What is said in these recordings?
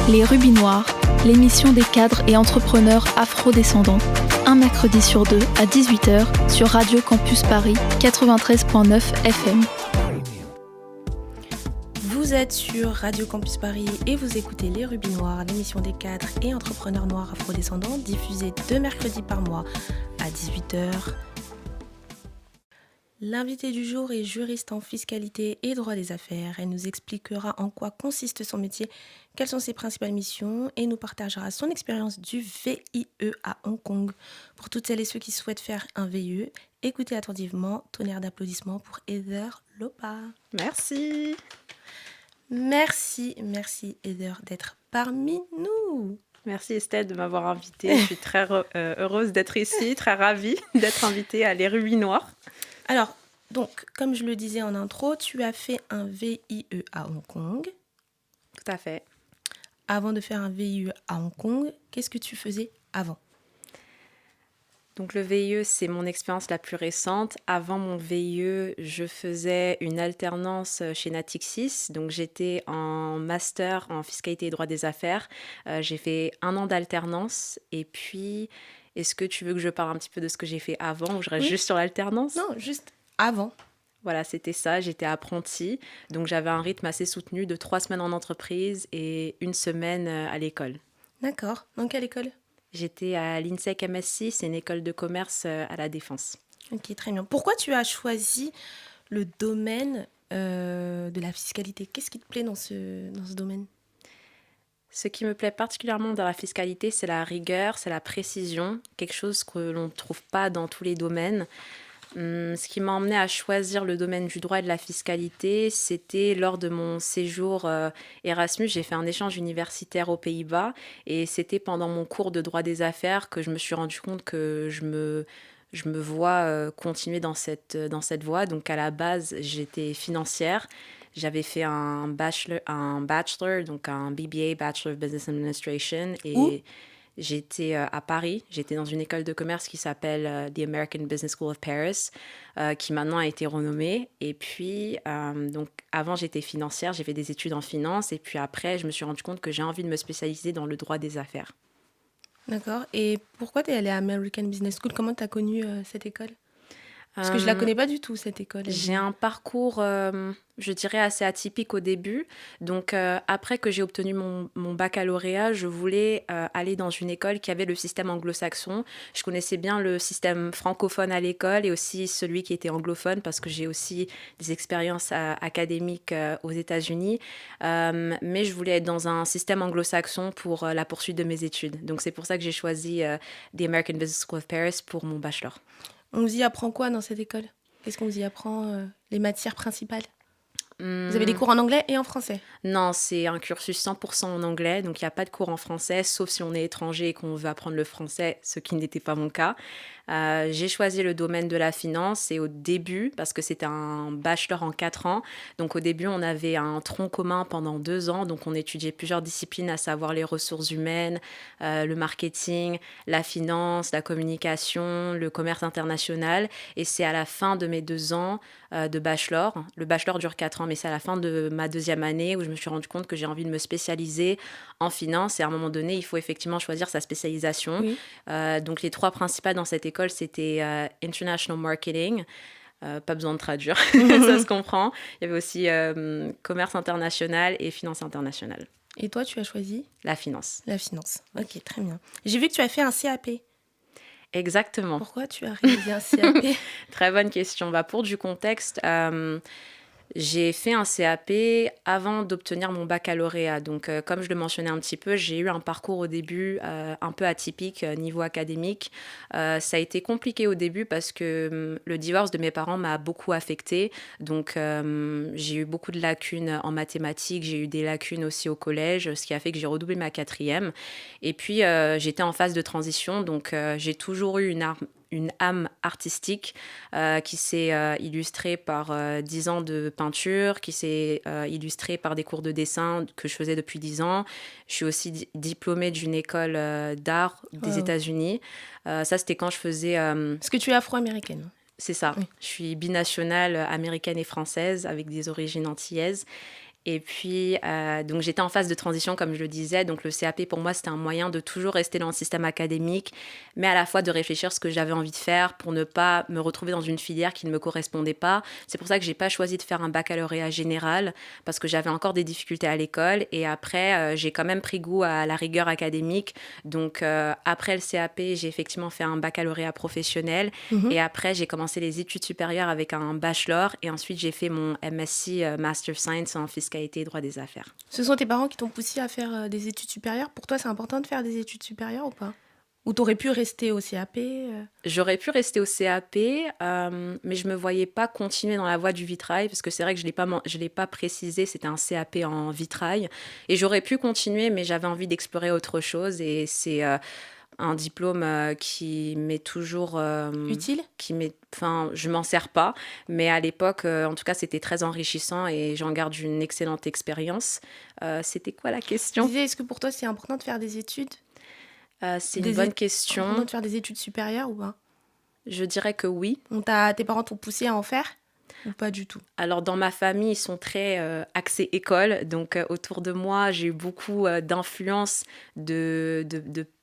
Les Rubis Noirs, l'émission des cadres et entrepreneurs afro-descendants. Un mercredi sur deux à 18h sur Radio Campus Paris 93.9 FM. Vous êtes sur Radio Campus Paris et vous écoutez Les Rubis Noirs, l'émission des cadres et entrepreneurs noirs afro-descendants, diffusée 2 mercredis par mois à 18h. L'invitée du jour est juriste en fiscalité et droit des affaires. Elle nous expliquera en quoi consiste son métier, quelles sont ses principales missions et nous partagera son expérience du VIE à Hong Kong. Pour toutes celles et ceux qui souhaitent faire un VIE, écoutez attentivement. Tonnerre d'applaudissements pour Heather Lopa. Merci. Merci Heather d'être parmi nous. Merci Estelle de m'avoir invitée. Je suis très heureuse d'être ici, très ravie d'être invitée à Les Rubis Noirs. Alors, donc, comme je le disais en intro, tu as fait un VIE à Hong Kong. Tout à fait. Avant de faire un VIE à Hong Kong, qu'est-ce que tu faisais avant ? Donc le VIE, c'est mon expérience la plus récente. Avant mon VIE, je faisais une alternance chez Natixis. Donc j'étais en master en fiscalité et droit des affaires. J'ai fait 1 an d'alternance. Et puis, est-ce que tu veux que je parle un petit peu de ce que j'ai fait avant ou je reste juste sur l'alternance ? Non, juste avant. Voilà, c'était ça. J'étais apprentie. Donc j'avais un rythme assez soutenu de 3 semaines en entreprise et 1 semaine à l'école. D'accord. Dans quelle école ? J'étais à l'INSEC MSC, c'est une école de commerce à la Défense. Ok, très bien. Pourquoi tu as choisi le domaine de la fiscalité ? Qu'est-ce qui te plaît dans ce domaine ? Ce qui me plaît particulièrement dans la fiscalité, c'est la rigueur, c'est la précision, quelque chose que l'on ne trouve pas dans tous les domaines. Ce qui m'a emmené à choisir le domaine du droit et de la fiscalité, c'était lors de mon séjour Erasmus. J'ai fait un échange universitaire aux Pays-Bas et c'était pendant mon cours de droit des affaires que je me suis rendu compte que je me vois continuer dans cette voie. Donc à la base, j'étais financière. J'avais fait un bachelor, donc un BBA, Bachelor of Business Administration. Et j'étais à Paris. J'étais dans une école de commerce qui s'appelle The American Business School of Paris, qui maintenant a été renommée. Et puis, donc avant, j'étais financière. J'ai fait des études en finance. Et puis après, je me suis rendu compte que j'ai envie de me spécialiser dans le droit des affaires. D'accord. Et pourquoi tu es allée à American Business School ? Comment tu as connu cette école ? Parce que je ne la connais pas du tout, cette école. J'ai un parcours, je dirais, assez atypique au début. Donc, après que j'ai obtenu mon baccalauréat, je voulais aller dans une école qui avait le système anglo-saxon. Je connaissais bien le système francophone à l'école et aussi celui qui était anglophone parce que j'ai aussi des expériences académiques aux États-Unis. Mais je voulais être dans un système anglo-saxon pour la poursuite de mes études. Donc, c'est pour ça que j'ai choisi The American Business School of Paris pour mon bachelor. On vous y apprend quoi dans cette école ? Qu'est-ce qu'on vous y apprend, les matières principales ? Vous avez des cours en anglais et en français ? Non, c'est un cursus 100% en anglais, donc il n'y a pas de cours en français, sauf si on est étranger et qu'on veut apprendre le français, ce qui n'était pas mon cas. J'ai choisi le domaine de la finance et au début, parce que c'était un bachelor en 4 ans, donc au début on avait un tronc commun pendant 2 ans, donc on étudiait plusieurs disciplines, à savoir les ressources humaines, le marketing, la finance, la communication, le commerce international, et c'est à la fin de mes 2 ans de bachelor, le bachelor dure 4 ans, mais c'est à la fin de ma 2e année où je me suis rendu compte que j'ai envie de me spécialiser en finance, et à un moment donné il faut effectivement choisir sa spécialisation. Oui. Donc les 3 principales dans cette école, c'était International Marketing, pas besoin de traduire, ça se comprend. Il y avait aussi commerce international et finance internationale. Et toi, tu as choisi ? La finance. La finance. Ok, très bien. J'ai vu que tu as fait un CAP. Exactement. Pourquoi tu as réalisé un CAP ? Très bonne question. Pour du contexte, j'ai fait un CAP avant d'obtenir mon baccalauréat. Donc, comme je le mentionnais un petit peu, j'ai eu un parcours au début un peu atypique niveau académique. Ça a été compliqué au début parce que le divorce de mes parents m'a beaucoup affectée. Donc, j'ai eu beaucoup de lacunes en mathématiques. J'ai eu des lacunes aussi au collège, ce qui a fait que j'ai redoublé ma 4e. Et puis, j'étais en phase de transition. Donc, j'ai toujours eu une âme artistique qui s'est illustrée par 10 ans de peinture, qui s'est illustrée par des cours de dessin que je faisais depuis 10 ans. Je suis aussi diplômée d'une école d'art des États-Unis. Ça, c'était quand je faisais... Parce que tu es afro-américaine. C'est ça. Oui. Je suis binationale américaine et française avec des origines antillaises. Et puis, donc j'étais en phase de transition, comme je le disais. Donc le CAP, pour moi, c'était un moyen de toujours rester dans le système académique, mais à la fois de réfléchir à ce que j'avais envie de faire pour ne pas me retrouver dans une filière qui ne me correspondait pas. C'est pour ça que j'ai pas choisi de faire un baccalauréat général, parce que j'avais encore des difficultés à l'école. Et après, j'ai quand même pris goût à la rigueur académique. Donc après le CAP, j'ai effectivement fait un baccalauréat professionnel. Mhm. Et après, j'ai commencé les études supérieures avec un bachelor. Et ensuite, j'ai fait mon MSc, Master of Science en fiscalité et droit des affaires. Ce sont tes parents qui t'ont poussé à faire des études supérieures. Pour toi, c'est important de faire des études supérieures ou pas? Ou t'aurais pu rester au CAP J'aurais pu rester au CAP, mais je me voyais pas continuer dans la voie du vitrail, parce que c'est vrai que je l'ai pas précisé, c'était un CAP en vitrail. Et j'aurais pu continuer, mais j'avais envie d'explorer autre chose. Et c'est un diplôme qui m'est toujours... utile? Enfin, je m'en sers pas, mais à l'époque, en tout cas, c'était très enrichissant et j'en garde une excellente expérience. C'était quoi la Je question? disais, est-ce que pour toi, c'est important de faire des études? C'est une Des bonne Important question. de faire des études supérieures ou pas? Je dirais que oui. Tes parents t'ont poussé à en faire? Ou pas du tout? Alors, dans ma famille, ils sont très axés école. Donc, autour de moi, j'ai eu beaucoup d'influence de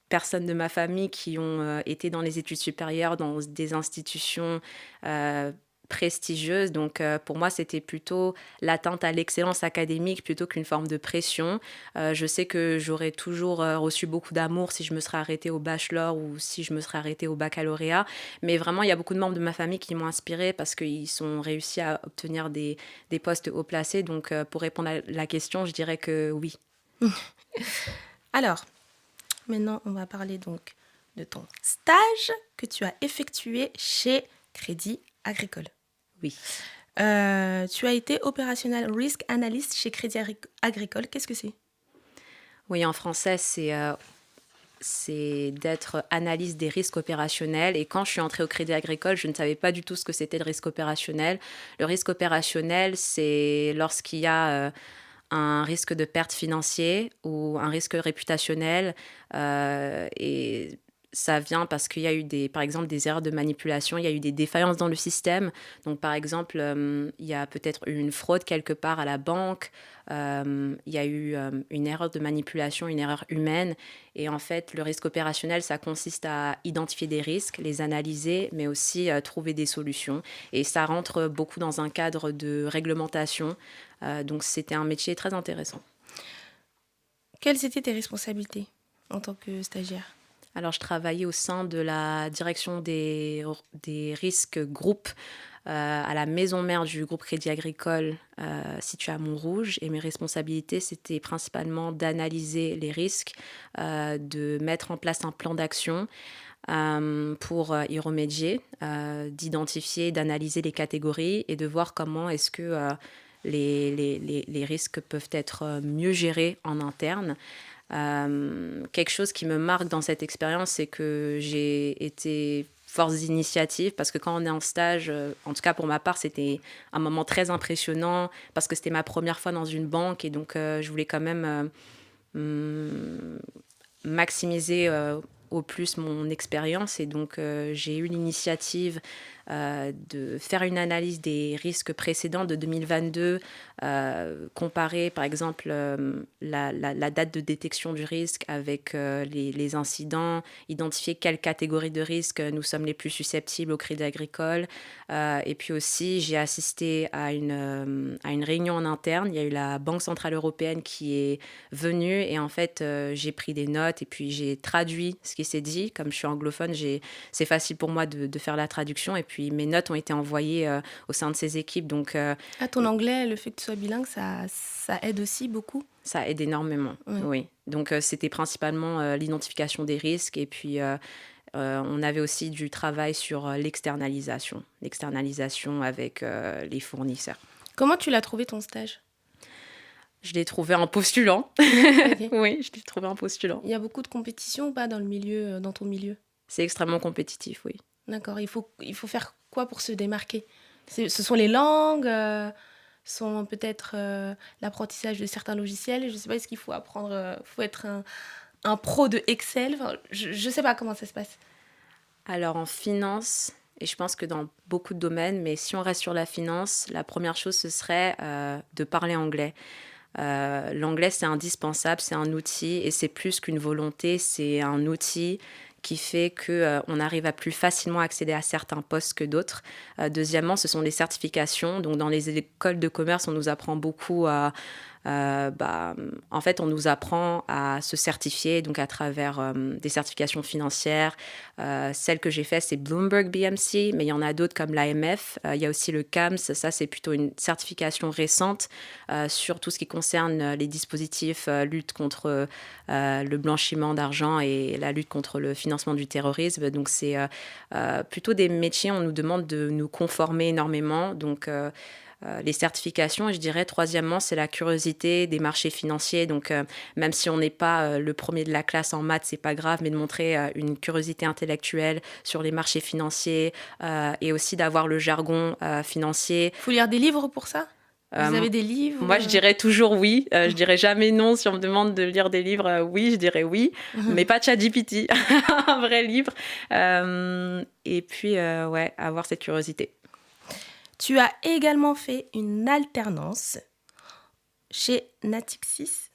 personnes de ma famille qui ont été dans les études supérieures, dans des institutions prestigieuses. Donc, pour moi, c'était plutôt l'atteinte à l'excellence académique plutôt qu'une forme de pression. Je sais que j'aurais toujours reçu beaucoup d'amour si je me serais arrêtée au bachelor ou si je me serais arrêtée au baccalauréat. Mais vraiment, il y a beaucoup de membres de ma famille qui m'ont inspirée parce qu'ils ont réussi à obtenir des postes haut placés. Donc, pour répondre à la question, je dirais que oui. Alors, maintenant, on va parler donc de ton stage que tu as effectué chez Crédit Agricole. Oui. Tu as été Operational Risk Analyst chez Crédit Agricole. Qu'est-ce que c'est? Oui, en français, c'est d'être analyste des risques opérationnels. Et quand je suis entrée au Crédit Agricole, je ne savais pas du tout ce que c'était le risque opérationnel. Le risque opérationnel, c'est lorsqu'il y a un risque de perte financier ou un risque réputationnel. Et ça vient parce qu'il y a eu par exemple, des erreurs de manipulation, il y a eu des défaillances dans le système. Donc, par exemple, il y a peut-être eu une fraude quelque part à la banque, il y a eu une erreur de manipulation, une erreur humaine. Et en fait, le risque opérationnel, ça consiste à identifier des risques, les analyser, mais aussi trouver des solutions. Et ça rentre beaucoup dans un cadre de réglementation. Donc, c'était un métier très intéressant. Quelles étaient tes responsabilités en tant que stagiaire? Alors, je travaillais au sein de la direction des risques groupes à la maison mère du groupe Crédit Agricole situé à Montrouge. Et mes responsabilités, c'était principalement d'analyser les risques, de mettre en place un plan d'action pour y remédier, d'identifier, d'analyser les catégories et de voir comment est-ce que les risques peuvent être mieux gérés en interne. Quelque chose qui me marque dans cette expérience, c'est que j'ai été force d'initiative parce que quand on est en stage, en tout cas pour ma part, c'était un moment très impressionnant parce que c'était ma première fois dans une banque et donc je voulais quand même maximiser au plus mon expérience et donc j'ai eu l'initiative de faire une analyse des risques précédents de 2022, comparer par exemple la date de détection du risque avec les incidents, identifier quelle catégorie de risque nous sommes les plus susceptibles au Crédit Agricole. Et puis aussi, j'ai assisté à une réunion en interne. Il y a eu la Banque Centrale Européenne qui est venue et en fait, j'ai pris des notes et puis j'ai traduit ce qui s'est dit. Comme je suis anglophone, c'est facile pour moi de faire la traduction et puis mes notes ont été envoyées au sein de ces équipes. Donc, ton anglais, le fait que tu sois bilingue, ça aide aussi beaucoup? Ça aide énormément, oui. Donc, c'était principalement l'identification des risques et puis on avait aussi du travail sur l'externalisation avec les fournisseurs. Comment tu l'as trouvé ton stage? Je l'ai trouvé en postulant. Okay. Oui, je l'ai trouvé en postulant. Il y a beaucoup de compétition ou pas dans ton milieu? C'est extrêmement compétitif, oui. D'accord. Il faut faire quoi pour se démarquer? Ce sont les langues, sont peut-être l'apprentissage de certains logiciels. Je ne sais pas, est-ce qu'il faut apprendre, faut être un pro de Excel? Enfin, je ne sais pas comment ça se passe. Alors en finance, Et je pense que dans beaucoup de domaines, mais si on reste sur la finance, la première chose, ce serait de parler anglais. L'anglais, c'est indispensable, c'est un outil et c'est plus qu'une volonté, c'est un outil qui fait qu'on arrive à plus facilement accéder à certains postes que d'autres. Deuxièmement, ce sont les certifications. Donc, dans les écoles de commerce, on nous apprend beaucoup en fait, on nous apprend à se certifier, donc à travers des certifications financières. Celle que j'ai faite, c'est Bloomberg BMC, mais il y en a d'autres comme l'AMF. Il y a aussi le CAMS, ça c'est plutôt une certification récente sur tout ce qui concerne les dispositifs lutte contre le blanchiment d'argent et la lutte contre le financement du terrorisme. Donc c'est plutôt des métiers, on nous demande de nous conformer énormément. Donc les certifications, et je dirais troisièmement, c'est la curiosité des marchés financiers. Donc, même si on n'est pas le premier de la classe en maths, c'est pas grave, mais de montrer une curiosité intellectuelle sur les marchés financiers et aussi d'avoir le jargon financier. Faut lire des livres pour ça? Vous avez des livres? Moi, je dirais toujours oui. Je dirais jamais non. Si on me demande de lire des livres, oui, je dirais oui. Mais pas ChatGPT, un vrai livre. Et puis, ouais, avoir cette curiosité. Tu as également fait une alternance chez Natixis.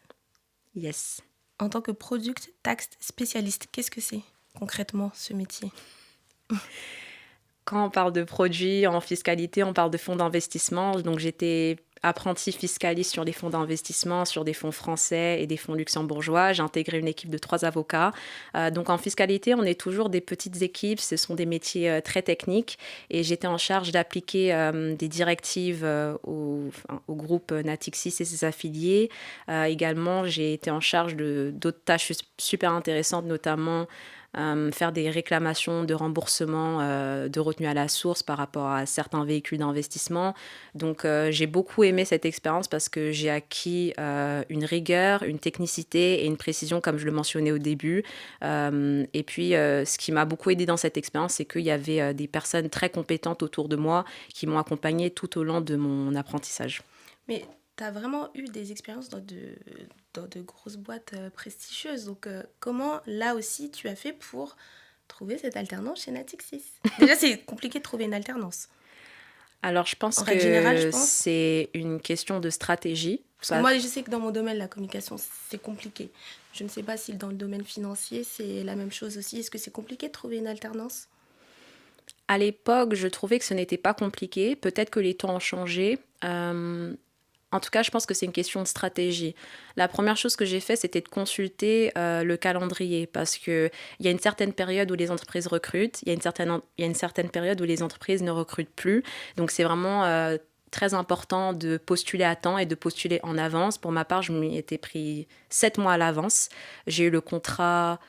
Yes. En tant que product tax spécialiste. Qu'est-ce que c'est concrètement ce métier? Quand on parle de produits en fiscalité, on parle de fonds d'investissement. Donc, j'étais apprentie fiscaliste sur des fonds d'investissement, sur des fonds français et des fonds luxembourgeois. J'ai intégré une équipe de 3 avocats. Donc, en fiscalité, on est toujours des petites équipes. Ce sont des métiers très techniques. Et j'étais en charge d'appliquer des directives au groupe Natixis et ses affiliés. Également, j'ai été en charge d'autres tâches super intéressantes, notamment faire des réclamations de remboursement de retenue à la source par rapport à certains véhicules d'investissement. Donc, j'ai beaucoup aimé cette expérience parce que j'ai acquis une rigueur, une technicité et une précision, comme je le mentionnais au début. Et puis, ce qui m'a beaucoup aidé dans cette expérience, c'est qu'il y avait des personnes très compétentes autour de moi qui m'ont accompagnée tout au long de mon apprentissage. Mais tu as vraiment eu des expériences dans de grosses boîtes prestigieuses. Donc, comment, là aussi, tu as fait pour trouver cette alternance chez Natixis? Déjà, c'est compliqué de trouver une alternance. Alors, je pense que c'est une question de stratégie. Moi, je sais que dans mon domaine, la communication, c'est compliqué. Je ne sais pas si dans le domaine financier, c'est la même chose aussi. Est-ce que c'est compliqué de trouver une alternance? À l'époque, je trouvais que ce n'était pas compliqué. Peut-être que les temps ont changé. En tout cas, je pense que c'est une question de stratégie. La première chose que j'ai fait, c'était de consulter le calendrier parce qu'il y a une certaine période où les entreprises recrutent, il y a une certaine période où les entreprises ne recrutent plus. Donc, c'est vraiment très important de postuler à temps et de postuler en avance. Pour ma part, je m'y étais pris 7 mois à l'avance. J'ai eu le contrat...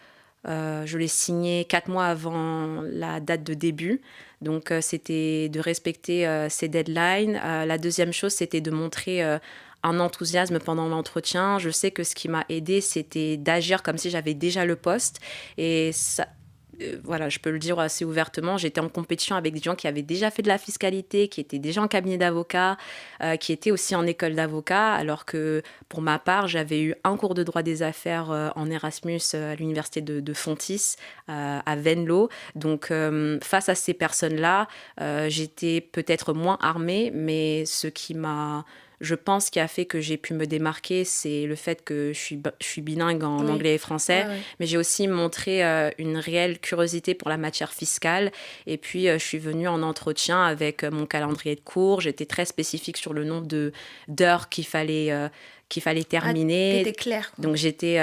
je l'ai signé 4 mois avant la date de début. Donc, c'était de respecter ces deadlines. La deuxième chose, c'était de montrer un enthousiasme pendant l'entretien. Je sais que ce qui m'a aidée, c'était d'agir comme si j'avais déjà le poste. Et ça... voilà, je peux le dire assez ouvertement, j'étais en compétition avec des gens qui avaient déjà fait de la fiscalité, qui étaient déjà en cabinet d'avocat, qui étaient aussi en école d'avocat, alors que pour ma part, j'avais eu un cours de droit des affaires en Erasmus à l'université de Fontis, à Venlo. Donc, face à ces personnes-là, j'étais peut-être moins armée, mais ce qui m'a... Je pense qui a fait que j'ai pu me démarquer, c'est le fait que je suis bilingue en anglais et français, mais j'ai aussi montré une réelle curiosité pour la matière fiscale. Et puis, je suis venue en entretien avec mon calendrier de cours. J'étais très spécifique sur le nombre d'heures qu'il fallait terminer. T'étais claire. Donc, j'étais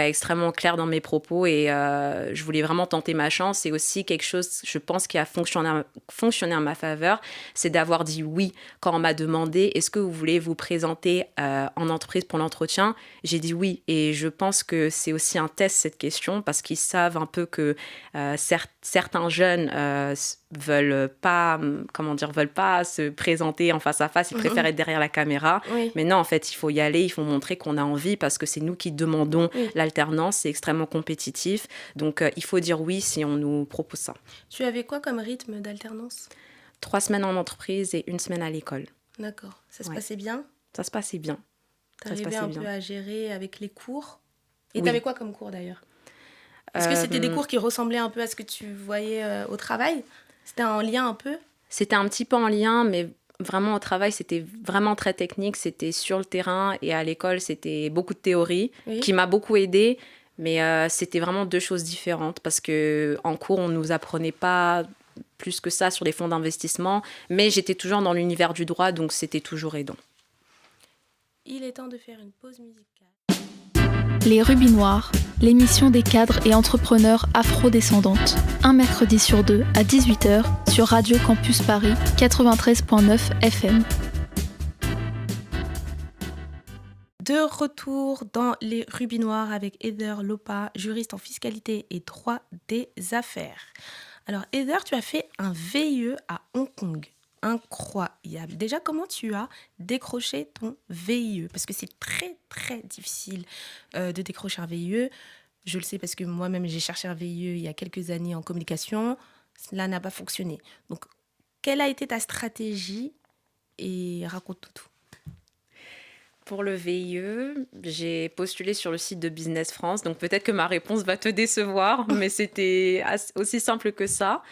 extrêmement claire dans mes propos et je voulais vraiment tenter ma chance. Et aussi, quelque chose, je pense, qui a fonctionné en ma faveur, c'est d'avoir dit oui quand on m'a demandé « Est-ce que vous voulez vous présenter en entreprise pour l'entretien ?» J'ai dit oui. Et je pense que c'est aussi un test, cette question, parce qu'ils savent un peu que certains jeunes veulent pas se présenter en face à face, ils préfèrent être derrière la caméra. Oui. Mais non, en fait, il faut y aller, il faut montrer qu'on a envie parce que c'est nous qui demandons l'alternance, c'est extrêmement compétitif. Donc, il faut dire oui si on nous propose ça. Tu avais quoi comme rythme d'alternance? 3 semaines en entreprise et 1 semaine à l'école. D'accord. Ça se passait bien? Ça se passait bien. T'arrivais un peu à gérer avec les cours? Et t'avais quoi comme cours d'ailleurs? Est-ce que c'était des cours qui ressemblaient un peu à ce que tu voyais au travail? C'était en lien un peu? C'était un petit peu en lien, mais vraiment au travail, c'était vraiment très technique. C'était sur le terrain et à l'école, c'était beaucoup de théorie Oui. qui m'a beaucoup aidée. Mais c'était vraiment deux choses différentes parce qu'en cours, on ne nous apprenait pas plus que ça sur les fonds d'investissement. Mais j'étais toujours dans l'univers du droit, donc c'était toujours aidant. Il est temps de faire une pause musicale. Les Rubis Noirs, l'émission des cadres et entrepreneurs afro-descendantes. Un mercredi sur deux à 18h sur Radio Campus Paris 93.9 FM. De retour dans les Rubis Noirs avec Heather Lopa, juriste en fiscalité et droit des affaires. Alors Heather, tu as fait un VIE à Hong Kong. Incroyable. Déjà, comment tu as décroché ton VIE? Parce que c'est très, très difficile de décrocher un VIE. Je le sais parce que moi-même, j'ai cherché un VIE il y a quelques années en communication. Cela n'a pas fonctionné. Donc, quelle a été ta stratégie? Et raconte tout. Pour le VIE, j'ai postulé sur le site de Business France, donc peut-être que ma réponse va te décevoir, mais c'était aussi simple que ça.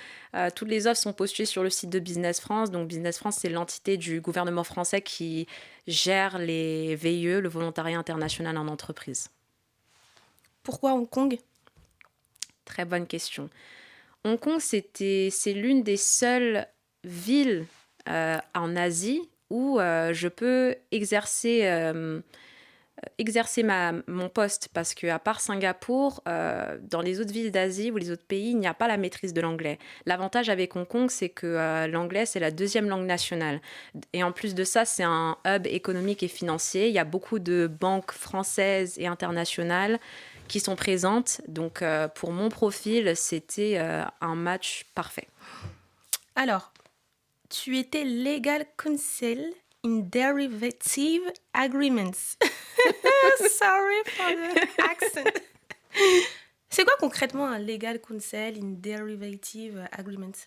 Toutes les offres sont postulées sur le site de Business France. Donc Business France, c'est l'entité du gouvernement français qui gère les VIE, le volontariat international en entreprise. Pourquoi Hong Kong? Très bonne question. Hong Kong, c'est l'une des seules villes en Asie où je peux exercer mon poste parce qu'à part Singapour, dans les autres villes d'Asie ou les autres pays, il n'y a pas la maîtrise de l'anglais. L'avantage avec Hong Kong, c'est que l'anglais, c'est la deuxième langue nationale. Et en plus de ça, c'est un hub économique et financier. Il y a beaucoup de banques françaises et internationales qui sont présentes. Donc, pour mon profil, c'était un match parfait. Alors, tu étais legal counsel in derivative agreements. Sorry for the accent. C'est quoi concrètement un legal counsel in derivative agreements?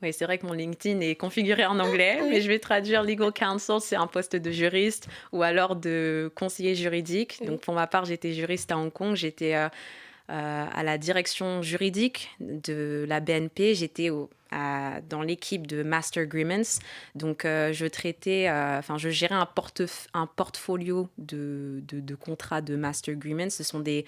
Oui, c'est vrai que mon LinkedIn est configuré en anglais, mais je vais traduire legal counsel, c'est un poste de juriste ou alors de conseiller juridique. Donc pour ma part, j'étais juriste à Hong Kong, j'étais à la direction juridique de la BNP, j'étais dans l'équipe de Master Agreements. Donc, je gérais un portfolio de contrats de Master Agreements. Ce sont des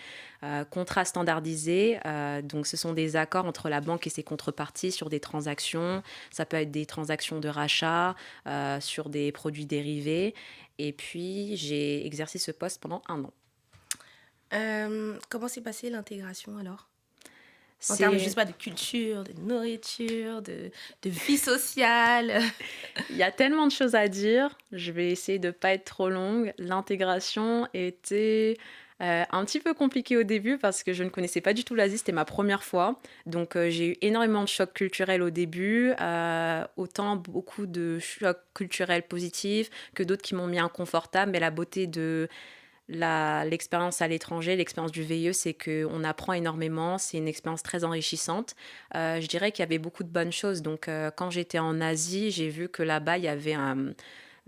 contrats standardisés. Donc, ce sont des accords entre la banque et ses contreparties sur des transactions. Ça peut être des transactions de rachat, sur des produits dérivés. Et puis, j'ai exercé ce poste pendant 1 an. Comment s'est passée l'intégration alors? En termes, je sais pas, de culture, de nourriture, de vie sociale. Il y a tellement de choses à dire. Je vais essayer de ne pas être trop longue. L'intégration était un petit peu compliquée au début parce que je ne connaissais pas du tout l'Asie. C'était ma première fois. Donc, j'ai eu énormément de chocs culturels au début. Autant beaucoup de chocs culturels positifs que d'autres qui m'ont mis inconfortable. Mais la beauté de l'expérience à l'étranger, l'expérience du VIE, c'est qu'on apprend énormément, c'est une expérience très enrichissante. Je dirais qu'il y avait beaucoup de bonnes choses. Donc, quand j'étais en Asie, j'ai vu que là-bas, il y avait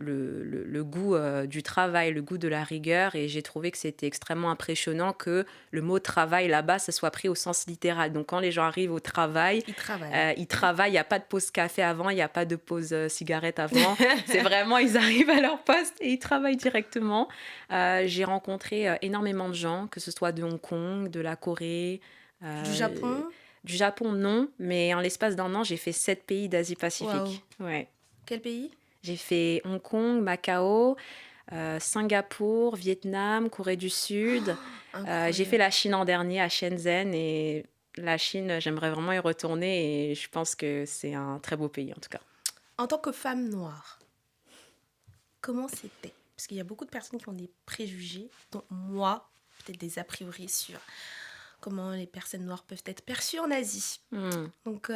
le goût du travail, le goût de la rigueur, et j'ai trouvé que c'était extrêmement impressionnant que le mot travail là-bas, ça soit pris au sens littéral. Donc quand les gens arrivent au travail, ils travaillent, il n'y a pas de pause café avant, il n'y a pas de pause cigarette avant. C'est vraiment, ils arrivent à leur poste et ils travaillent directement. J'ai rencontré énormément de gens, que ce soit de Hong Kong, de la Corée. Du Japon? Du Japon, non, mais en l'espace d'1 an, j'ai fait 7 pays d'Asie-Pacifique. Wow. Ouais. Quel pays? J'ai fait Hong Kong, Macao, Singapour, Vietnam, Corée du Sud. J'ai fait la Chine en dernier à Shenzhen, et la Chine, j'aimerais vraiment y retourner et je pense que c'est un très beau pays en tout cas. En tant que femme noire, comment c'était? Parce qu'il y a beaucoup de personnes qui ont des préjugés, dont moi, peut-être des a priori sur comment les personnes noires peuvent être perçues en Asie. Donc,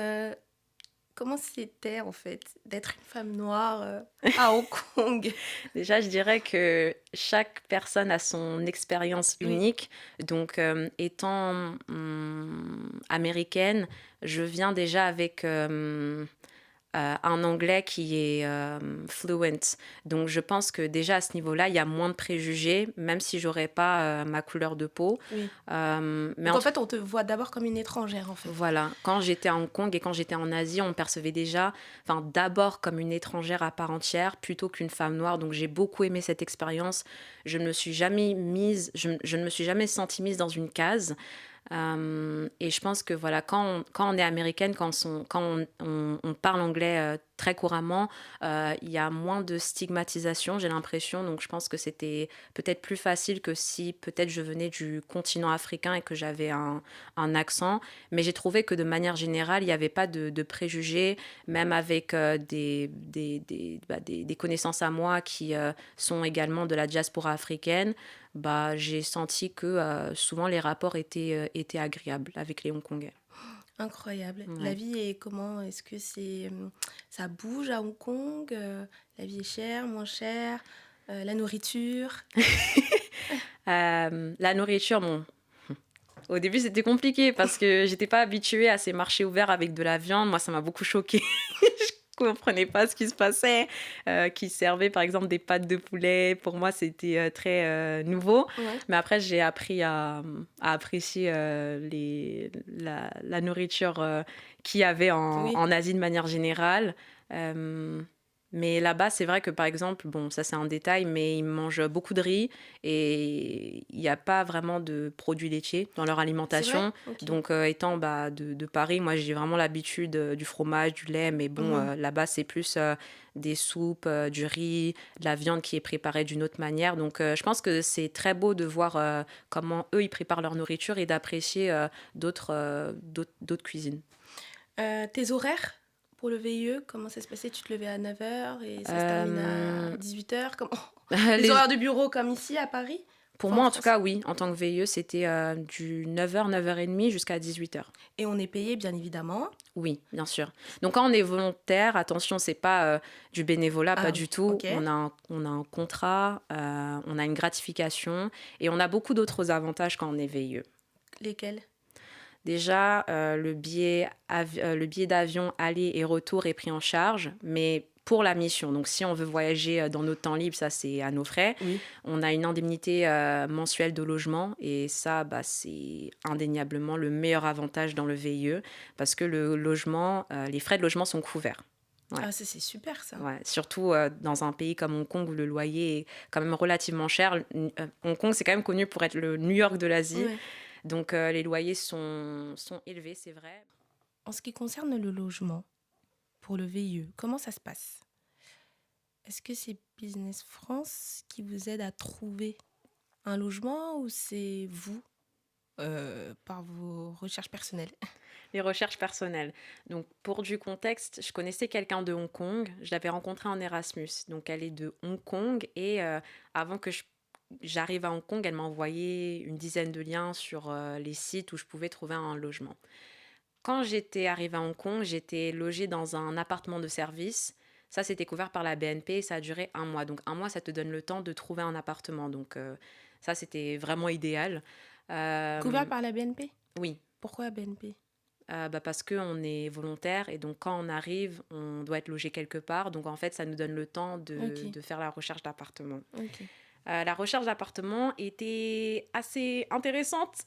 comment c'était en fait d'être une femme noire à Hong Kong? Déjà, je dirais que chaque personne a son expérience unique. Donc, étant américaine, je viens déjà avec un anglais qui est fluent. Donc je pense que déjà à ce niveau-là, il y a moins de préjugés, même si j'aurais pas ma couleur de peau. Oui. Mais Donc en fait, on te voit d'abord comme une étrangère, en fait. voilà, quand j'étais à Hong Kong et quand j'étais en Asie, on me percevait déjà, enfin d'abord comme une étrangère à part entière, plutôt qu'une femme noire. Donc j'ai beaucoup aimé cette expérience. Je ne me suis jamais je ne me suis jamais sentie mise dans une case. Et je pense que voilà, quand on est américaine, quand on parle anglais très couramment, il y a moins de stigmatisation, j'ai l'impression. Donc je pense que c'était peut-être plus facile que si peut-être je venais du continent africain et que j'avais un accent. Mais j'ai trouvé que de manière générale, il n'y avait pas de préjugés, même avec des connaissances à moi qui sont également de la diaspora africaine. Bah, j'ai senti que souvent les rapports étaient agréables avec les Hongkongais. Incroyable. Ouais. La vie est comment? Est-ce que ça bouge à Hong Kong? La vie est chère, moins chère? La nourriture? La nourriture, bon, au début c'était compliqué parce que j'étais pas habituée à ces marchés ouverts avec de la viande. Moi, ça m'a beaucoup choquée. Je comprenais pas ce qui se passait, qui servait par exemple des pâtes de poulet. Pour moi, c'était très nouveau. Ouais. Mais après, j'ai appris à apprécier la nourriture qu'il y avait Oui. en Asie de manière générale. Mais là-bas, c'est vrai que par exemple, bon, ça c'est un détail, mais ils mangent beaucoup de riz et il n'y a pas vraiment de produits laitiers dans leur C'est alimentation. vrai? Ok. Donc, étant de Paris, moi j'ai vraiment l'habitude du fromage, du lait, mais bon, là-bas c'est plus des soupes, du riz, de la viande qui est préparée d'une autre manière. Donc, je pense que c'est très beau de voir comment eux ils préparent leur nourriture et d'apprécier d'autres cuisines. Tes horaires pour le VIE, comment ça se passait? Tu te levais à 9h et ça se termine à 18h? Comment? Les horaires de bureau comme ici à Paris? Pour Enfin, moi, en en tout France. cas, oui. En tant que VIE, c'était du 9h, 9h30 jusqu'à 18h. Et on est payé, bien évidemment. Oui, bien sûr. Donc, quand on est volontaire, attention, c'est pas du bénévolat, pas du tout. Ok. On a un contrat, on a une gratification et on a beaucoup d'autres avantages quand on est VIE. Lesquels? Déjà, le billet d'avion aller et retour est pris en charge, mais pour la mission. Donc, si on veut voyager dans notre temps libre, ça, c'est à nos frais. Oui. On a une indemnité mensuelle de logement et ça, bah, c'est indéniablement le meilleur avantage dans le VIE parce que le logement, les frais de logement sont couverts. Ouais. Ah, ça, c'est super, ça. Ouais, surtout dans un pays comme Hong Kong où le loyer est quand même relativement cher. Hong Kong, c'est quand même connu pour être le New York de l'Asie. Ouais. Donc, les loyers sont élevés, c'est vrai. En ce qui concerne le logement, pour le VIE, comment ça se passe? Est-ce que c'est Business France qui vous aide à trouver un logement ou c'est vous, par vos recherches personnelles? Les recherches personnelles. Donc, pour du contexte, je connaissais quelqu'un de Hong Kong. Je l'avais rencontrée en Erasmus. Donc, elle est de Hong Kong. Et avant que j'arrive à Hong Kong, elle m'a envoyé une dizaine de liens sur les sites où je pouvais trouver un logement. Quand j'étais arrivée à Hong Kong, j'étais logée dans un appartement de service. Ça, c'était couvert par la BNP et ça a duré 1 mois. Donc, 1 mois, ça te donne le temps de trouver un appartement. Donc, ça, c'était vraiment idéal. Couvert par la BNP? Oui. Pourquoi la BNP? Parce qu'on est volontaire et donc quand on arrive, on doit être logé quelque part. Donc, en fait, ça nous donne le temps de faire la recherche d'appartement. Ok. La recherche d'appartement était assez intéressante.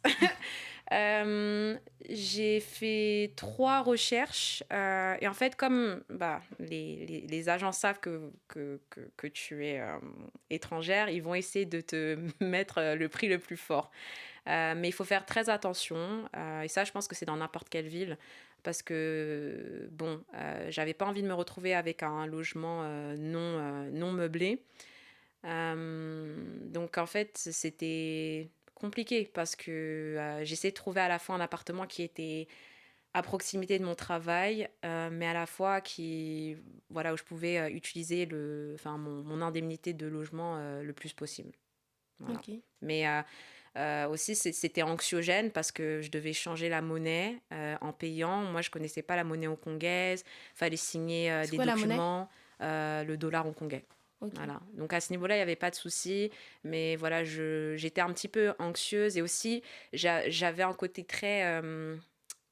J'ai fait 3 recherches et en fait, comme les agents savent que tu es étrangère, ils vont essayer de te mettre le prix le plus fort. Mais il faut faire très attention et ça, je pense que c'est dans n'importe quelle ville parce que, bon, j'avais pas envie de me retrouver avec un logement non meublé. Donc en fait, c'était compliqué parce que j'essayais de trouver à la fois un appartement qui était à proximité de mon travail, mais à la fois voilà, où je pouvais utiliser mon indemnité de logement le plus possible. Voilà. Ok. Mais aussi, c'était anxiogène parce que je devais changer la monnaie en payant. Moi, je connaissais pas la monnaie hongkongaise. Il fallait signer des documents. Le dollar hongkongais. Okay. Voilà. Donc à ce niveau-là, il n'y avait pas de souci. Mais voilà, j'étais un petit peu anxieuse. Et aussi, j'avais un côté très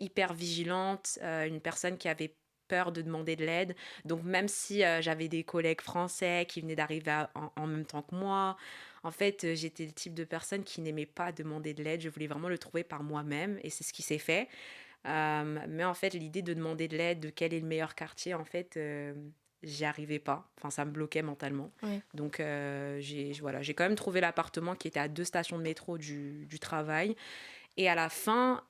hyper vigilante. Une personne qui avait peur de demander de l'aide. Donc même si j'avais des collègues français qui venaient d'arriver en même temps que moi, en fait, j'étais le type de personne qui n'aimait pas demander de l'aide. Je voulais vraiment le trouver par moi-même et c'est ce qui s'est fait. Mais en fait, l'idée de demander de l'aide, de quel est le meilleur quartier, en fait, j'y arrivais pas. Enfin, ça me bloquait mentalement. Ouais. Donc, j'ai quand même trouvé l'appartement qui était à 2 stations de métro du travail. Et à la fin,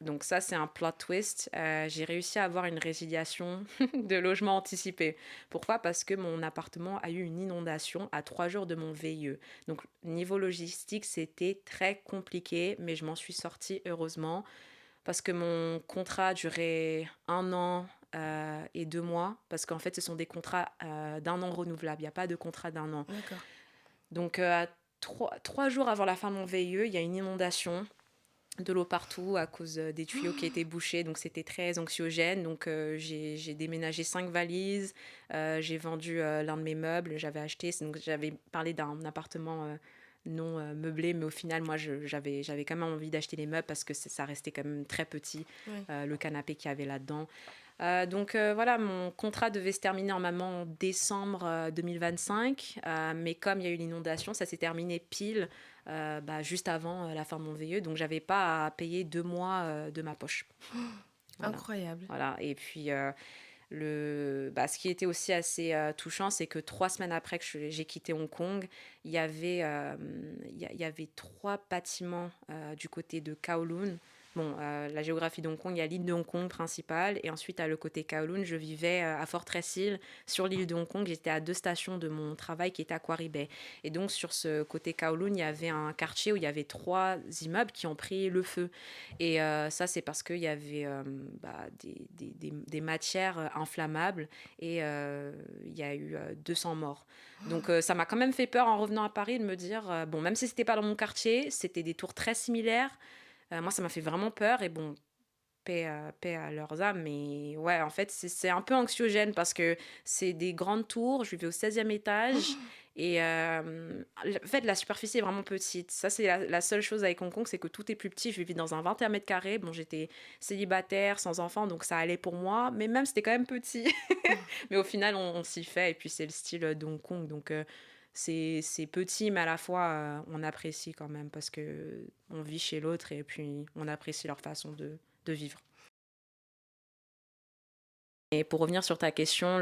donc ça, c'est un plot twist, j'ai réussi à avoir une résiliation de logement anticipé. Pourquoi? Parce que mon appartement a eu une inondation à 3 jours de mon VIE. Donc, niveau logistique, c'était très compliqué, mais je m'en suis sortie heureusement parce que mon contrat durait 1 an et 2 mois, parce qu'en fait, ce sont des contrats d'1 an renouvelables. Il n'y a pas de contrat d'1 an. D'accord. Donc, 3 jours avant la fin de mon VIE, il y a une inondation, de l'eau partout à cause des tuyaux qui étaient bouchés. Donc, c'était très anxiogène. Donc, j'ai déménagé 5 valises. J'ai vendu l'un de mes meubles. Donc, j'avais parlé d'un appartement non meublé, mais au final, moi, j'avais quand même envie d'acheter les meubles parce que ça restait quand même très petit, Ouais. le canapé qu'il y avait là-dedans. Donc voilà, mon contrat devait se terminer normalement en décembre 2025, mais comme il y a eu l'inondation, ça s'est terminé pile juste avant la fin de mon VIE, donc j'avais pas à payer 2 mois de ma poche. Voilà. Incroyable. Voilà. Et puis ce qui était aussi assez touchant, c'est que 3 semaines après que j'ai quitté Hong Kong, il y avait 3 bâtiments du côté de Kowloon. Bon, la géographie de Hong Kong, il y a l'île de Hong Kong principale, et ensuite à le côté Kowloon, je vivais à Fortress Hill, sur l'île de Hong Kong. J'étais à 2 stations de mon travail qui était à Quarry Bay. Et donc sur ce côté Kowloon, il y avait un quartier où il y avait 3 immeubles qui ont pris le feu. Et ça, c'est parce qu'il y avait des matières inflammables, et il y a eu 200 morts. Donc ça m'a quand même fait peur en revenant à Paris de me dire, bon, même si c'était pas dans mon quartier, c'était des tours très similaires. Moi, ça m'a fait vraiment peur, et bon, paix à leurs âmes, mais ouais, en fait, c'est un peu anxiogène parce que c'est des grandes tours. Je vivais au 16e étage, et en fait, la superficie est vraiment petite. Ça, c'est la seule chose avec Hong Kong, c'est que tout est plus petit. Je vivais dans un 21 mètres carrés. Bon, j'étais célibataire, sans enfant, donc ça allait pour moi, mais même, c'était quand même petit. Mais au final, on s'y fait, et puis c'est le style de Hong Kong, donc c'est petit, mais à la fois, on apprécie quand même parce que on vit chez l'autre, et puis on apprécie leur façon de vivre. Et pour revenir sur ta question,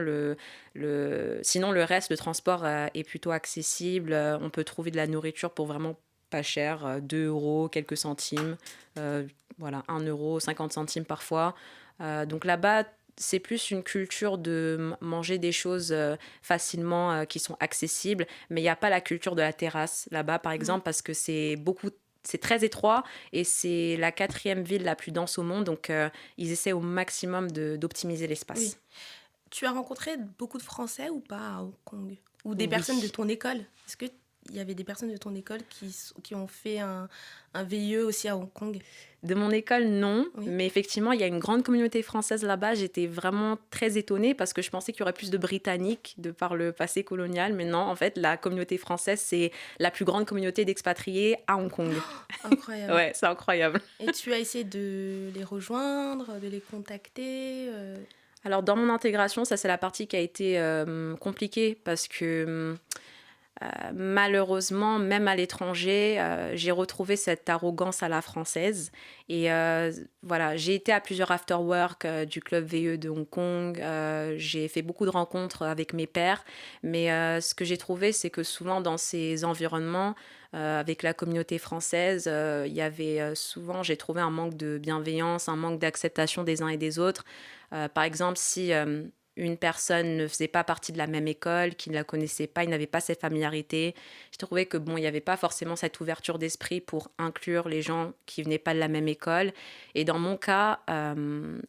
sinon le reste, le transport est plutôt accessible. On peut trouver de la nourriture pour vraiment pas cher, 2 euros, quelques centimes, voilà, 1 euro, 50 centimes parfois. Donc là-bas, c'est plus une culture de manger des choses facilement qui sont accessibles, mais il n'y a pas la culture de la terrasse là-bas, par exemple, parce que c'est très étroit, et c'est la 4e ville la plus dense au monde, donc ils essaient au maximum d'optimiser l'espace. Oui. Tu as rencontré beaucoup de Français ou pas à Hong Kong? Ou des personnes de ton école? Est-ce qu'il y avait des personnes de ton école qui ont fait un VIE aussi à Hong Kong? De mon école, non. Oui. Mais effectivement, il y a une grande communauté française là-bas. J'étais vraiment très étonnée parce que je pensais qu'il y aurait plus de Britanniques de par le passé colonial. Mais non, en fait, la communauté française, c'est la plus grande communauté d'expatriés à Hong Kong. Incroyable. Ouais, c'est incroyable. Et tu as essayé de les rejoindre, de les contacter Alors, dans mon intégration, ça, c'est la partie qui a été compliquée parce que malheureusement, même à l'étranger, j'ai retrouvé cette arrogance à la française. Et voilà, j'ai été à plusieurs after-work du club VE de Hong Kong. J'ai fait beaucoup de rencontres avec mes pairs. Mais ce que j'ai trouvé, c'est que souvent dans ces environnements, avec la communauté française, il y avait souvent, j'ai trouvé un manque de bienveillance, un manque d'acceptation des uns et des autres. Par exemple, si une personne ne faisait pas partie de la même école, qui ne la connaissait pas, il n'avait pas cette familiarité. Je trouvais que bon, il n'y avait pas forcément cette ouverture d'esprit pour inclure les gens qui venaient pas de la même école. Et dans mon cas,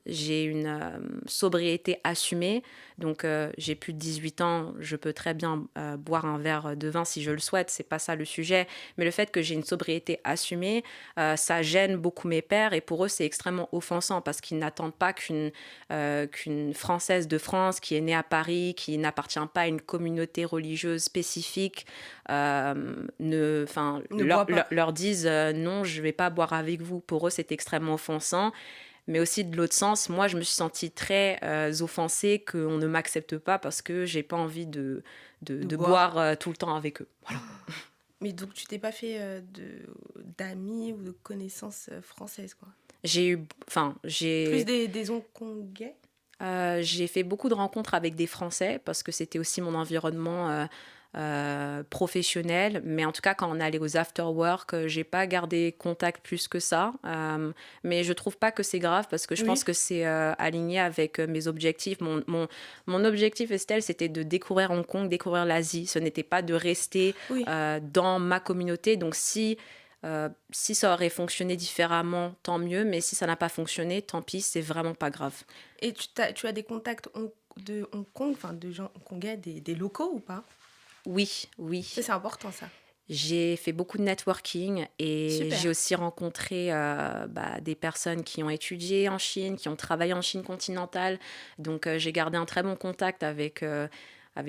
j'ai une sobriété assumée. Donc, j'ai plus de 18 ans, je peux très bien boire un verre de vin si je le souhaite. C'est pas ça le sujet. Mais le fait que j'ai une sobriété assumée, ça gêne beaucoup mes pairs. Et pour eux, c'est extrêmement offensant parce qu'ils n'attendent pas qu'une Française de France qui est née à Paris, qui n'appartient pas à une communauté religieuse spécifique, leur disent non, je ne vais pas boire avec vous. Pour eux, c'est extrêmement offensant. Mais aussi de l'autre sens, moi, je me suis sentie très offensée qu'on ne m'accepte pas parce que j'ai pas envie de boire tout le temps avec eux. Voilà. Mais donc, tu t'es pas fait d'amis ou de connaissances françaises, quoi. J'ai Des Hongkongais? J'ai fait beaucoup de rencontres avec des Français parce que c'était aussi mon environnement professionnel. Mais en tout cas, quand on allait aux after-work, j'ai pas gardé contact plus que ça. Mais je trouve pas que c'est grave parce que je pense que c'est aligné avec mes objectifs. Mon objectif, Estelle, c'était de découvrir Hong Kong, découvrir l'Asie. Ce n'était pas de rester dans ma communauté. Donc si ça aurait fonctionné différemment, tant mieux. Mais si ça n'a pas fonctionné, tant pis, c'est vraiment pas grave. Et tu as des contacts de Hong Kong, enfin de gens hongkongais, des locaux ou pas? Oui. Ça, c'est important, ça. J'ai fait beaucoup de networking et j'ai aussi rencontré des personnes qui ont étudié en Chine, qui ont travaillé en Chine continentale. Donc, j'ai gardé un très bon contact avec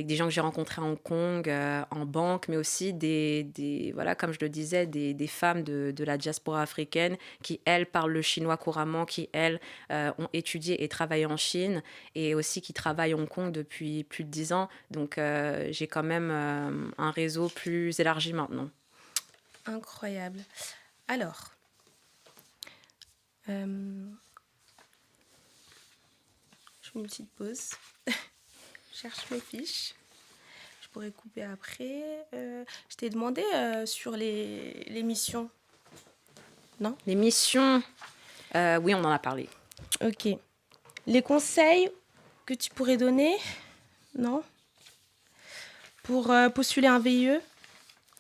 des gens que j'ai rencontrés à Hong Kong, en banque, mais aussi voilà, comme je le disais, des femmes de la diaspora africaine qui, elles, parlent le chinois couramment, qui, elles, ont étudié et travaillé en Chine, et aussi qui travaillent à Hong Kong depuis plus de 10 ans. Donc, j'ai quand même un réseau plus élargi maintenant. Incroyable. Alors, je fais une petite pause. Cherche mes fiches. Je pourrais couper après. Je t'ai demandé sur les missions. Non? Les missions, oui, on en a parlé. Ok. Les conseils que tu pourrais donner, non? Pour postuler un VIE.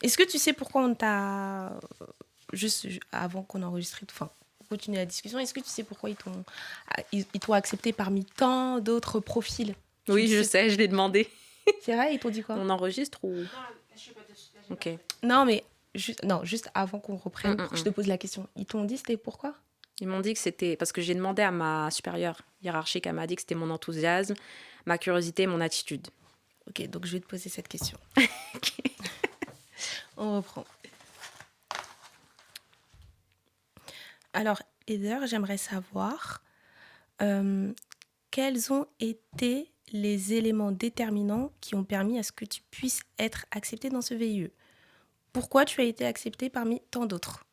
Est-ce que tu sais pourquoi on t'a... Juste avant qu'on enregistre, enfin, continuer la discussion, est-ce que tu sais pourquoi ils t'ont accepté parmi tant d'autres profils? Oui, je sais, je l'ai demandé. C'est vrai, ils t'ont dit quoi? On enregistre ou... Non, je suis pas dessus. Ok. Non, mais juste avant qu'on reprenne, je te pose la question. Ils t'ont dit c'était pourquoi? Ils m'ont dit que c'était... Parce que j'ai demandé à ma supérieure hiérarchique, elle m'a dit que c'était mon enthousiasme, ma curiosité et mon attitude. Ok, donc je vais te poser cette question. On reprend. Alors, Heather, j'aimerais savoir quels ont été les éléments déterminants qui ont permis à ce que tu puisses être acceptée dans ce VIE. Pourquoi tu as été acceptée parmi tant d'autres?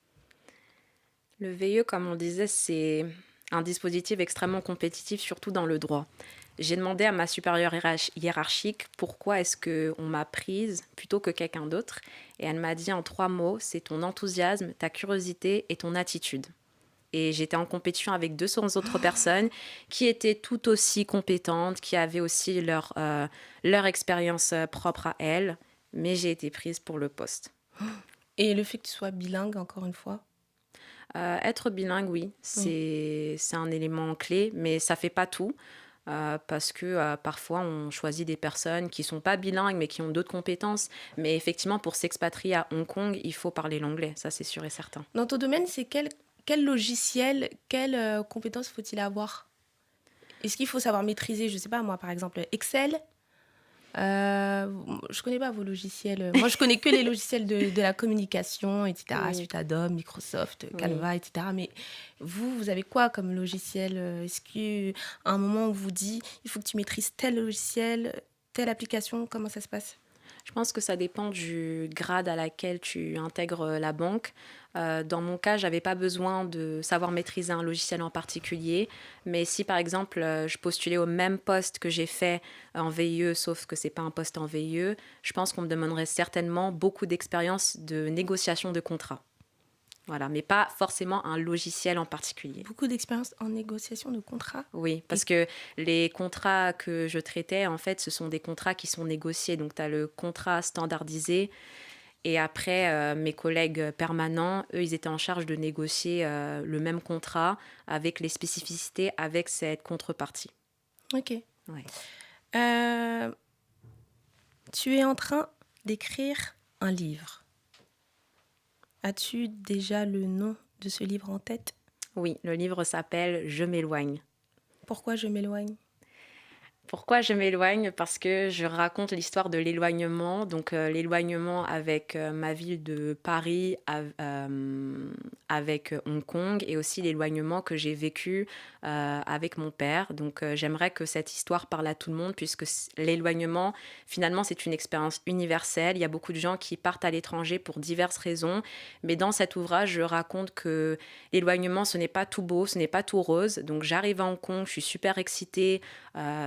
Le VIE, comme on disait, c'est un dispositif extrêmement compétitif, surtout dans le droit. J'ai demandé à ma supérieure hiérarchique pourquoi est-ce qu'on m'a prise plutôt que quelqu'un d'autre. Et elle m'a dit en 3 mots, c'est ton enthousiasme, ta curiosité et ton attitude. Et j'étais en compétition avec 200 autres personnes qui étaient tout aussi compétentes, qui avaient aussi leur expérience propre à elles. Mais j'ai été prise pour le poste. Et le fait que tu sois bilingue, encore une fois? Être bilingue, oui, c'est un élément clé, mais ça ne fait pas tout. Parce que parfois, on choisit des personnes qui ne sont pas bilingues, mais qui ont d'autres compétences. Mais effectivement, pour s'expatrier à Hong Kong, il faut parler l'anglais, ça c'est sûr et certain. Dans ton domaine, c'est quel logiciel, quelles compétences faut-il avoir? Est-ce qu'il faut savoir maîtriser, je ne sais pas moi, par exemple, Excel? Je ne connais pas vos logiciels. Moi, je connais que les logiciels de la communication, etc. Oui. Suite Adobe, Microsoft, Canva, etc. Mais vous avez quoi comme logiciel? Est-ce qu'à un moment, on vous dit il faut que tu maîtrises tel logiciel, telle application? Comment ça se passe? Je pense que ça dépend du grade à laquelle tu intègres la banque. Dans mon cas, je n'avais pas besoin de savoir maîtriser un logiciel en particulier. Mais si, par exemple, je postulais au même poste que j'ai fait en VIE, sauf que ce n'est pas un poste en VIE, je pense qu'on me demanderait certainement beaucoup d'expérience de négociation de contrat. Voilà, mais pas forcément un logiciel en particulier. Beaucoup d'expérience en négociation de contrats? Oui, parce que les contrats que je traitais, en fait, ce sont des contrats qui sont négociés. Donc, tu as le contrat standardisé. Et après, mes collègues permanents, eux, ils étaient en charge de négocier le même contrat avec les spécificités, avec cette contrepartie. Ok. Ouais. Tu es en train d'écrire un livre. As-tu déjà le nom de ce livre en tête? Oui, le livre s'appelle « Je m'éloigne ». Pourquoi je m'éloigne? Pourquoi je m'éloigne? Parce que je raconte l'histoire de l'éloignement, donc l'éloignement avec ma ville de Paris, avec Hong Kong, et aussi l'éloignement que j'ai vécu avec mon père. Donc j'aimerais que cette histoire parle à tout le monde, puisque l'éloignement, finalement, c'est une expérience universelle. Il y a beaucoup de gens qui partent à l'étranger pour diverses raisons, mais dans cet ouvrage, je raconte que l'éloignement, ce n'est pas tout beau, ce n'est pas tout rose. Donc j'arrive à Hong Kong, je suis super excitée.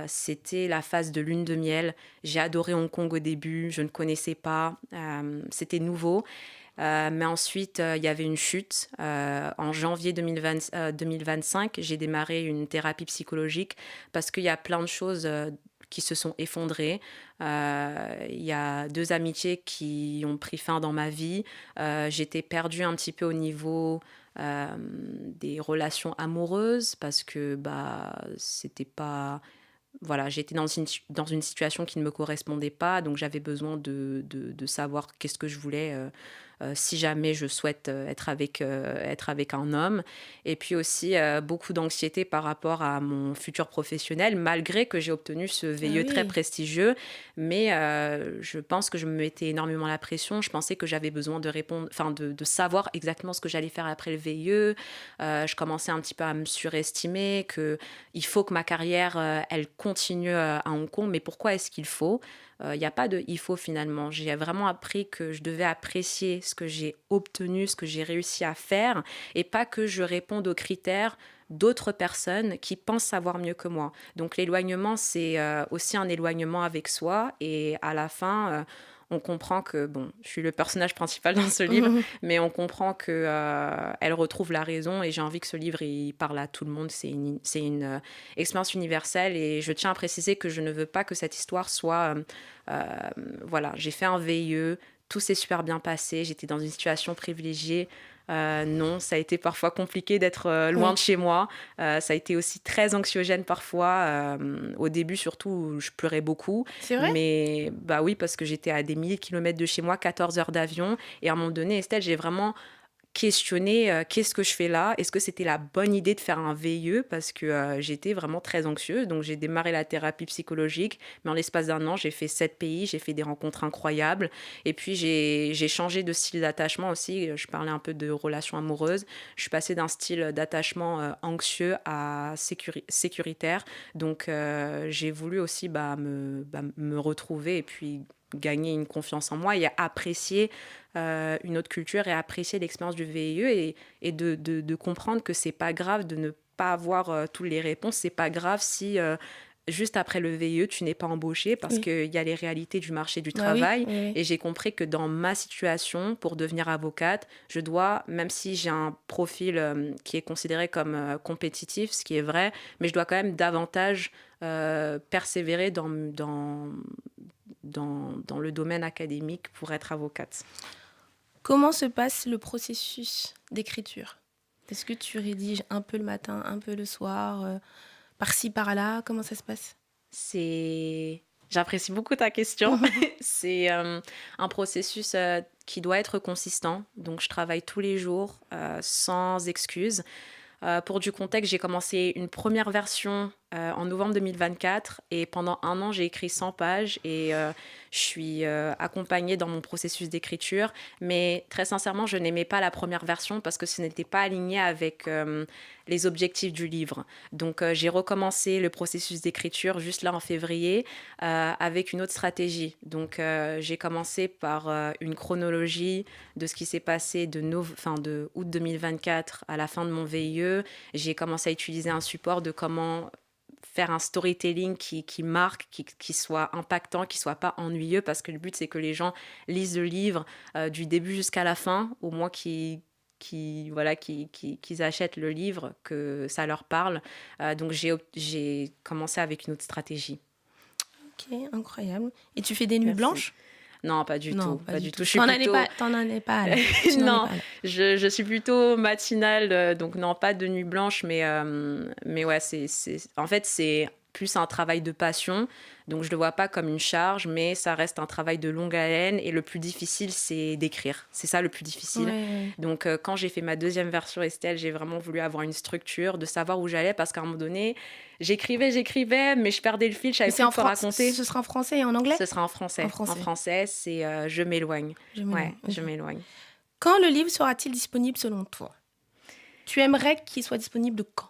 C'était la phase de lune de miel. J'ai adoré Hong Kong au début, je ne connaissais pas, c'était nouveau. Mais ensuite, il y avait une chute. En janvier 2025, j'ai démarré une thérapie psychologique parce qu'il y a plein de choses qui se sont effondrées. Il y a 2 amitiés qui ont pris fin dans ma vie. J'étais perdue un petit peu au niveau des relations amoureuses parce que c'était pas... Voilà, j'étais dans une situation qui ne me correspondait pas, donc j'avais besoin de savoir qu'est-ce que je voulais si jamais je souhaite être avec un homme. Et puis aussi beaucoup d'anxiété par rapport à mon futur professionnel, malgré que j'ai obtenu ce Ah VIE très oui. prestigieux. Mais je pense que je me mettais énormément la pression. Je pensais que j'avais besoin de répondre, enfin de savoir exactement ce que j'allais faire après le VIE. Je commençais un petit peu à me surestimer, qu'il faut que ma carrière, elle continue à Hong Kong. Mais pourquoi est-ce qu'il faut? Il n'y a pas de il faut finalement. J'ai vraiment appris que je devais apprécier ce que j'ai obtenu, ce que j'ai réussi à faire, et pas que je réponde aux critères d'autres personnes qui pensent savoir mieux que moi. Donc l'éloignement, c'est aussi un éloignement avec soi, et à la fin, on comprend que, bon, je suis le personnage principal dans ce livre, mais on comprend que elle retrouve la raison, et j'ai envie que ce livre, il parle à tout le monde. C'est une expérience universelle, et je tiens à préciser que je ne veux pas que cette histoire soit... voilà, j'ai fait un VIE, tout s'est super bien passé, j'étais dans une situation privilégiée. Non, ça a été parfois compliqué d'être loin de Oui. chez moi. Ça a été aussi très anxiogène parfois. Au début, surtout, je pleurais beaucoup. C'est vrai? Mais bah oui, parce que j'étais à des milliers de kilomètres de chez moi, 14 heures d'avion. Et à un moment donné, Estelle, j'ai vraiment questionner qu'est-ce que je fais là? Est-ce que c'était la bonne idée de faire un VIE? Parce que j'étais vraiment très anxieuse. Donc, j'ai démarré la thérapie psychologique. Mais en l'espace d'un an, j'ai fait 7 pays. J'ai fait des rencontres incroyables. Et puis, j'ai changé de style d'attachement aussi. Je parlais un peu de relations amoureuses. Je suis passée d'un style d'attachement anxieux à sécuritaire. Donc, j'ai voulu aussi me retrouver et puis gagner une confiance en moi et apprécier une autre culture et apprécier l'expérience du VIE et de comprendre que c'est pas grave de ne pas avoir toutes les réponses. C'est pas grave si juste après le VIE, tu n'es pas embauché parce Oui. qu'il y a les réalités du marché du Bah oui, travail. oui, oui. Et j'ai compris que dans ma situation, pour devenir avocate, je dois, même si j'ai un profil qui est considéré comme compétitif, ce qui est vrai, mais je dois quand même davantage persévérer dans le domaine académique pour être avocate. Comment se passe le processus d'écriture? Est-ce que tu rédiges un peu le matin, un peu le soir, par-ci, par-là? Comment ça se passe? J'apprécie beaucoup ta question. C'est un processus qui doit être consistant. Donc, je travaille tous les jours sans excuse. Pour du contexte, j'ai commencé une première version en novembre 2024 et pendant un an, j'ai écrit 100 pages et je suis accompagnée dans mon processus d'écriture. Mais très sincèrement, je n'aimais pas la première version parce que ce n'était pas aligné avec les objectifs du livre. Donc, j'ai recommencé le processus d'écriture juste là en février avec une autre stratégie. Donc, j'ai commencé par une chronologie de ce qui s'est passé de août 2024 à la fin de mon VIE. J'ai commencé à utiliser un support de comment faire un storytelling qui marque, qui soit impactant, qui soit pas ennuyeux, parce que le but, c'est que les gens lisent le livre du début jusqu'à la fin, au moins qu'ils achètent le livre, que ça leur parle. Donc, j'ai commencé avec une autre stratégie. Ok, incroyable. Et tu fais des nuits Merci. blanches? Non, pas du Non, tout. Pas du tout. Je suis T'en plutôt... es pas là. Tu n'en Non, es pas là. je suis plutôt matinale, donc non, pas de nuit blanche, mais ouais, en fait, c'est plus un travail de passion. Donc, je ne le vois pas comme une charge, mais ça reste un travail de longue haleine. Et le plus difficile, c'est d'écrire. C'est ça le plus difficile. Ouais. Donc, quand j'ai fait ma deuxième version Estelle, j'ai vraiment voulu avoir une structure, de savoir où j'allais, parce qu'à un moment donné, j'écrivais, mais je perdais le fil, je savais plus quoi raconter. Ce sera en français et en anglais? Ce sera en français. En français, c'est Je m'éloigne. Je m'éloigne. Quand le livre sera-t-il disponible selon toi? Tu aimerais qu'il soit disponible quand?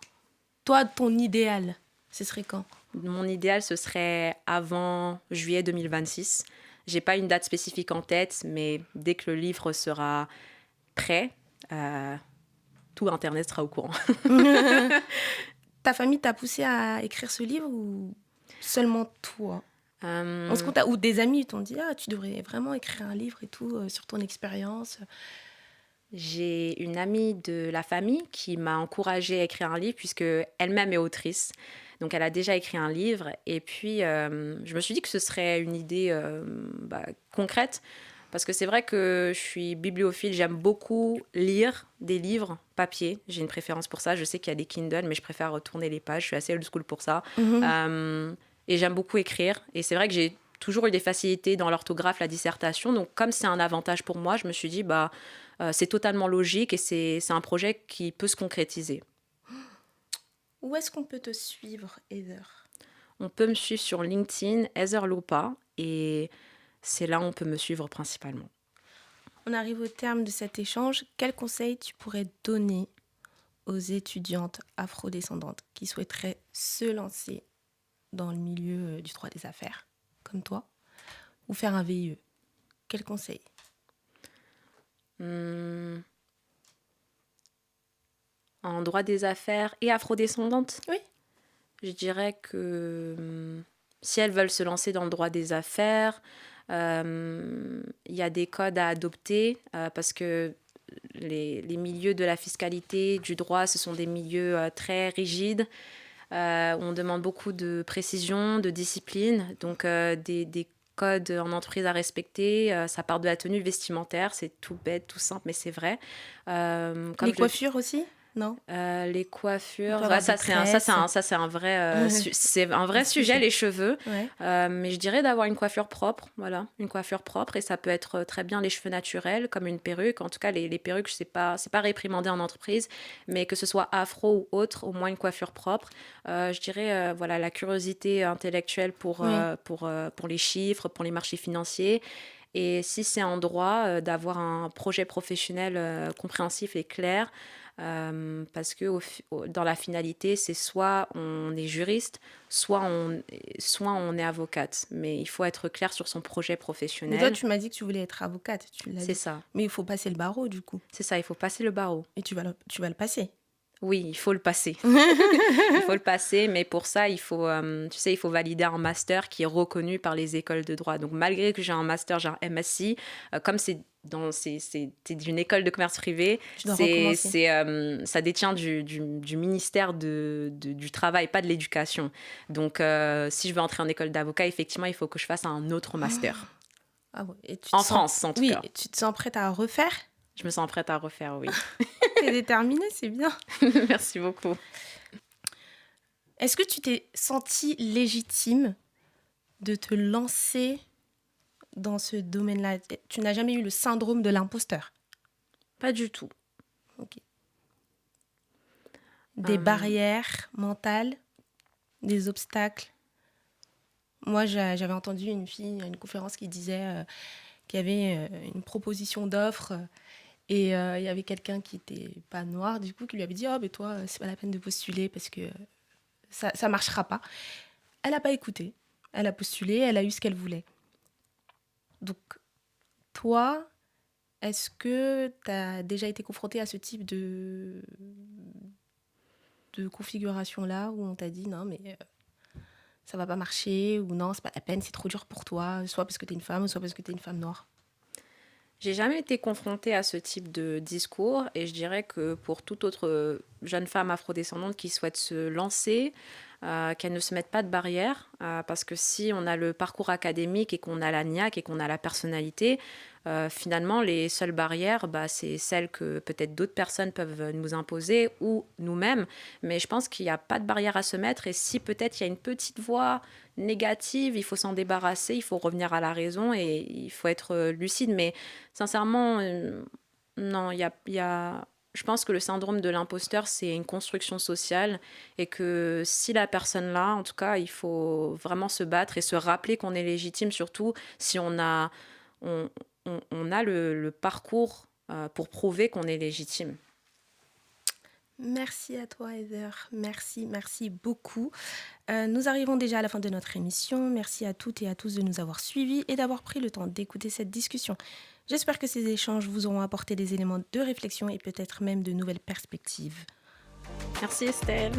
Toi, ton idéal, ce serait quand? Mon idéal, ce serait avant juillet 2026. J'ai pas une date spécifique en tête, mais dès que le livre sera prêt, tout Internet sera au courant. Ta famille t'a poussé à écrire ce livre ou seulement toi? Ou des amis t'ont dit tu devrais vraiment écrire un livre et tout sur ton expérience? J'ai une amie de la famille qui m'a encouragée à écrire un livre puisque elle-même est autrice. Donc elle a déjà écrit un livre et puis je me suis dit que ce serait une idée concrète parce que c'est vrai que je suis bibliophile, j'aime beaucoup lire des livres papier, j'ai une préférence pour ça, je sais qu'il y a des Kindle mais je préfère retourner les pages, je suis assez old school pour ça. Et j'aime beaucoup écrire et c'est vrai que j'ai toujours eu des facilités dans l'orthographe, la dissertation, donc comme c'est un avantage pour moi, je me suis dit c'est totalement logique et c'est un projet qui peut se concrétiser. Où est-ce qu'on peut te suivre, Heather? On peut me suivre sur LinkedIn, Heather Lopa, et c'est là où on peut me suivre principalement. On arrive au terme de cet échange. Quels conseils tu pourrais donner aux étudiantes afrodescendantes qui souhaiteraient se lancer dans le milieu du droit des affaires, comme toi, ou faire un VIE? Quels conseils? En droit des affaires et afrodescendantes? Oui. Je dirais que si elles veulent se lancer dans le droit des affaires, il y a des codes à adopter parce que les milieux de la fiscalité, du droit, ce sont des milieux très rigides. On demande beaucoup de précision, de discipline, donc des codes en entreprise à respecter. Ça part de la tenue vestimentaire, c'est tout bête, tout simple, mais c'est vrai. Les coiffures aussi? Non. Les coiffures, ça c'est un vrai, c'est un vrai sujet, les cheveux. Ouais. Mais je dirais d'avoir une coiffure propre, voilà, une coiffure propre, et ça peut être très bien les cheveux naturels, comme une perruque. En tout cas, les perruques, c'est pas réprimandé en entreprise, mais que ce soit afro ou autre, au moins une coiffure propre. Je dirais voilà, la curiosité intellectuelle pour les chiffres, pour les marchés financiers. Et si c'est en droit, d'avoir un projet professionnel compréhensif et clair. Parce que dans la finalité, c'est soit on est juriste, soit on est avocate. Mais il faut être clair sur son projet professionnel. Mais toi, tu m'as dit que tu voulais être avocate. C'est ça. Mais il faut passer le barreau, du coup. C'est ça, il faut passer le barreau. Et tu vas le passer. Oui, il faut le passer. Il faut le passer, mais pour ça, il faut valider un master qui est reconnu par les écoles de droit. Donc, malgré que j'ai un master, j'ai un MSc, comme c'est d'une école de commerce privé, ça détient du ministère du Travail, pas de l'éducation. Donc, si je veux entrer en école d'avocat, effectivement, il faut que je fasse un autre master. Ah ouais. Et France, en tout cas. Oui, tu te sens prête à refaire? Je me sens prête à refaire, oui. T'es déterminée, c'est bien. Merci beaucoup. Est-ce que tu t'es sentie légitime de te lancer dans ce domaine-là? Tu n'as jamais eu le syndrome de l'imposteur? Pas du tout. Ok. Des barrières mentales, des obstacles? Moi, j'avais entendu une fille à une conférence qui disait qu'il y avait une proposition d'offre et il y avait quelqu'un qui n'était pas noir, du coup, qui lui avait dit « Oh, mais toi, c'est pas la peine de postuler parce que ça ne marchera pas. » Elle n'a pas écouté. Elle a postulé, elle a eu ce qu'elle voulait. Donc, toi, est-ce que tu as déjà été confrontée à ce type de configuration-là où on t'a dit « Non, mais ça va pas marcher » ou « Non, c'est pas la peine, c'est trop dur pour toi », soit parce que tu es une femme, soit parce que tu es une femme noire? J'ai jamais été confrontée à ce type de discours et je dirais que pour toute autre jeune femme afrodescendante qui souhaite se lancer, qu'elle ne se mette pas de barrière parce que si on a le parcours académique et qu'on a la niaque et qu'on a la personnalité, Finalement, les seules barrières, c'est celles que peut-être d'autres personnes peuvent nous imposer ou nous-mêmes. Mais je pense qu'il n'y a pas de barrière à se mettre. Et si peut-être il y a une petite voix négative, il faut s'en débarrasser, il faut revenir à la raison et il faut être lucide. Mais sincèrement, non, je pense que le syndrome de l'imposteur, c'est une construction sociale et que si la personne là, en tout cas, il faut vraiment se battre et se rappeler qu'on est légitime, surtout si on a le parcours pour prouver qu'on est légitime. Merci à toi, Heather. Merci beaucoup. Nous arrivons déjà à la fin de notre émission. Merci à toutes et à tous de nous avoir suivis et d'avoir pris le temps d'écouter cette discussion. J'espère que ces échanges vous auront apporté des éléments de réflexion et peut-être même de nouvelles perspectives. Merci Estelle.